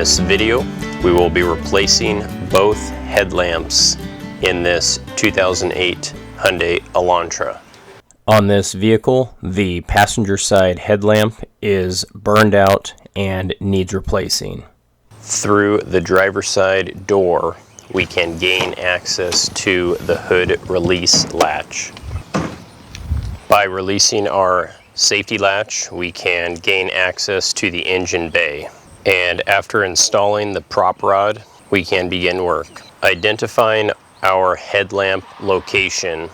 this video, we will be replacing both headlamps in this 2008 Hyundai Elantra. On this vehicle, the passenger side headlamp is burned out and needs replacing. Through the driver's side door, we can gain access to the hood release latch. By releasing our safety latch, we can gain access to the engine bay. And after installing the prop rod, we can begin work. Identifying our headlamp location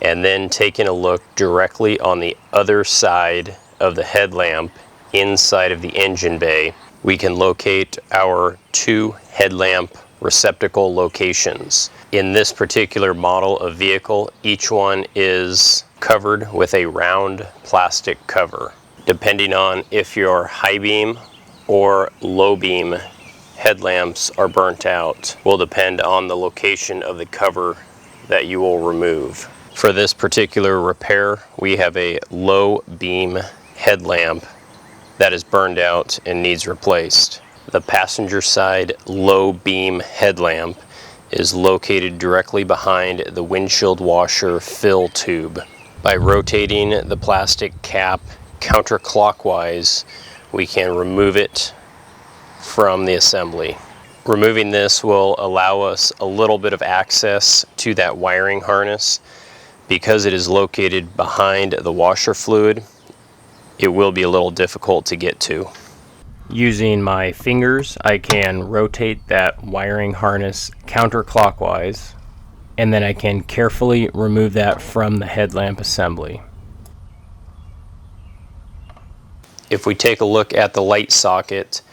and then taking a look directly on the other side of the headlamp inside of the engine bay, we can locate our two headlamp receptacle locations. In this particular model of vehicle, each one is covered with a round plastic cover. Depending on if your high beam or low beam headlamps are burnt out will depend on the location of the cover that you will remove. For this particular repair, we have a low beam headlamp that is burned out and needs replaced. The passenger side low beam headlamp is located directly behind the windshield washer fill tube. By rotating the plastic cap counterclockwise, we can remove it from the assembly. Removing this will allow us a little bit of access to that wiring harness. Because it is located behind the washer fluid, it will be a little difficult to get to. Using my fingers, I can rotate that wiring harness counterclockwise, and then I can carefully remove that from the headlamp assembly. If we take a look at the light socket,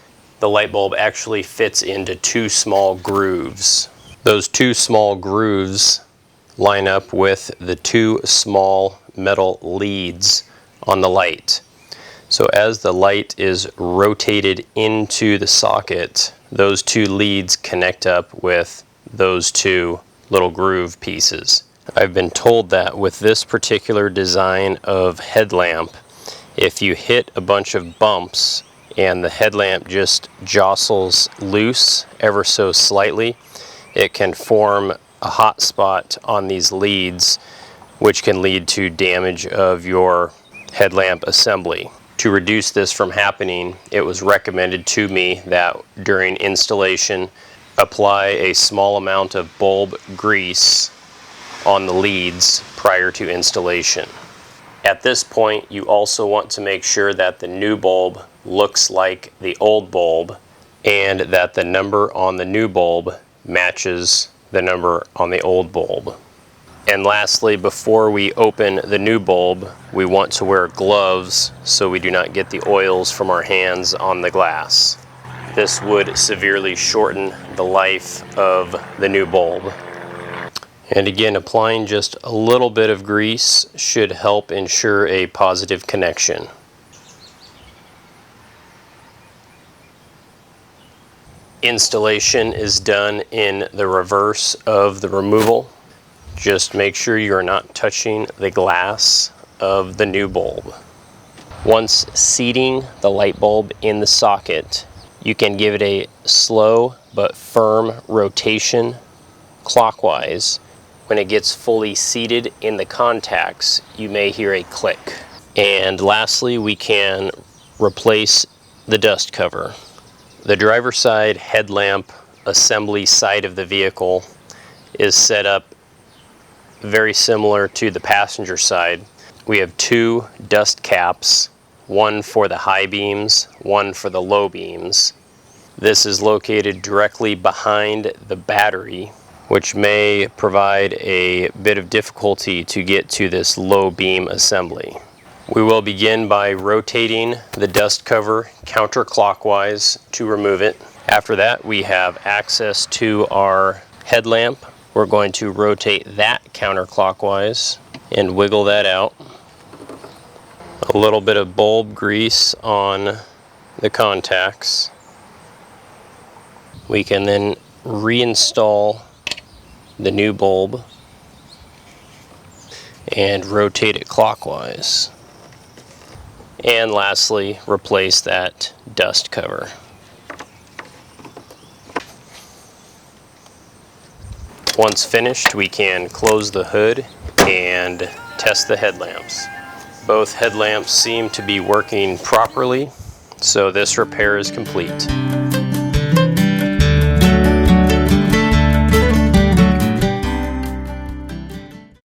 the light bulb actually fits into two small grooves. Those two small grooves line up with the two small metal leads on the light. So as the light is rotated into the socket, those two leads connect up with those two little groove pieces. I've been told that with this particular design of headlamp, if you hit a bunch of bumps and the headlamp just jostles loose ever so slightly, it can form a hot spot on these leads, which can lead to damage of your headlamp assembly. To reduce this from happening, it was recommended to me that during installation, apply a small amount of bulb grease on the leads prior to installation. At this point, you also want to make sure that the new bulb looks like the old bulb and that the number on the new bulb matches the number on the old bulb. And lastly, before we open the new bulb, we want to wear gloves so we do not get the oils from our hands on the glass. This would severely shorten the life of the new bulb. And again, applying just a little bit of grease should help ensure a positive connection. Installation is done in the reverse of the removal. Just make sure you're not touching the glass of the new bulb. Once seating the light bulb in the socket, you can give it a slow but firm rotation clockwise. When it gets fully seated in the contacts, you may hear a click. And lastly, we can replace the dust cover. The driver's side headlamp assembly side of the vehicle is set up very similar to the passenger side. We have two dust caps, one for the high beams, one for the low beams. This is located directly behind the battery, which may provide a bit of difficulty to get to this low beam assembly. We will begin by rotating the dust cover counterclockwise to remove it. After that, we have access to our headlamp. We're going to rotate that counterclockwise and wiggle that out. A little bit of bulb grease on the contacts. We can then reinstall the new bulb and rotate it clockwise. And lastly, replace that dust cover. Once finished, we can close the hood and test the headlamps. Both headlamps seem to be working properly, so this repair is complete.